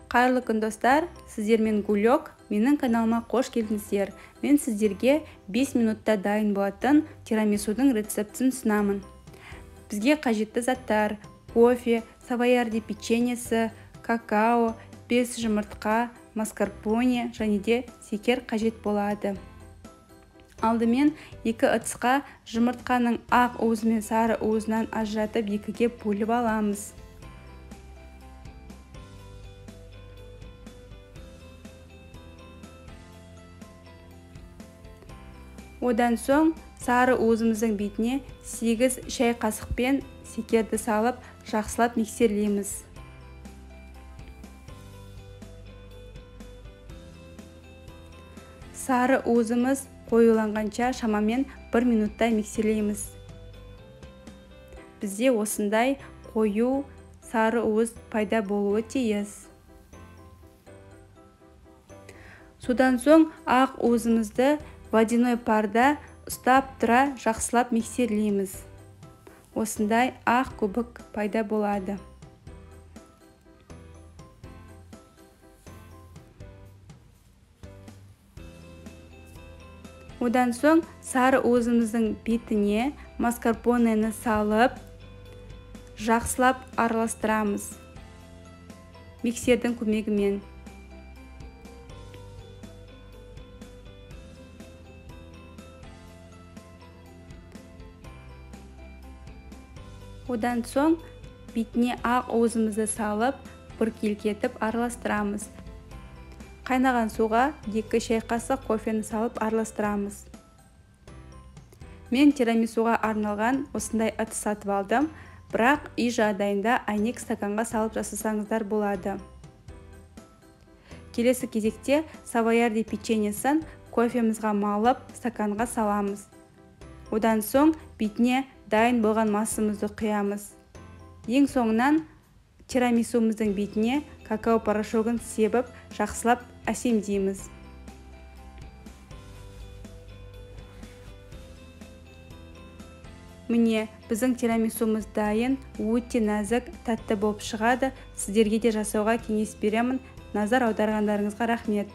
Қайырлы күн достар, сіздермен Гулек, менің каналыма қош келдіңіздер. Мен сіздерге 5 минутта дайын болатын тирамисудың рецептін ұсынамын. Бізге қажетті заттар: кофе, савоярди печеньесі, какао, 5 жұмыртқа, маскарпоне және де шекер қажет болады. Алдымен 2 ыдысқа жұмыртқаның ақ уызы мен сары уызынан ажыратып екіге бөліп аламыз. Одан соң сары уызымыздың бетіне 8 шай қасықпен шекерді салып, жақсылап миксерлейміз. Сары уызымыз қоюланғанша шамамен 1 минутта миксерлейміз. Бізде осындай қою сары уыз пайда болуы тиіс. Содан соң ақ уызымызды водяной парда ұстап тұра жақсылап миксерлейміз. Осындай ақ көбік пайда болады. Одан соң сары уызымыздың бетіне маскарпонені салып, жақсылап араластырамыз миксердің көмегімен. Одан соң бетіне ақ уызымызды салып, біркелкетіп араластырамыз. Қайнаған суға 2 шай қасық кофені салып араластырамыз. Мен тирамисуға арналған осындай ыдыс сатып алдым, бірақ үй жағдайында әйнек стаканға салып жасасаңыздар болады. Келесі кезекте савоярди печеньесін кофемізға малып стаканға саламыз. Одан соң бетіне дайын болған массамызды құямыз. Ең соңынан тирамисумыздың бетіне какао порошогын себіп, жақсылап әсемдейміз. Міне, біздің тирамисумыз дайын, өте нәзік, тәтті болып шығады. Сіздерге де жасауға кеңес беремін. Назар аударғандарыңызға рахмет.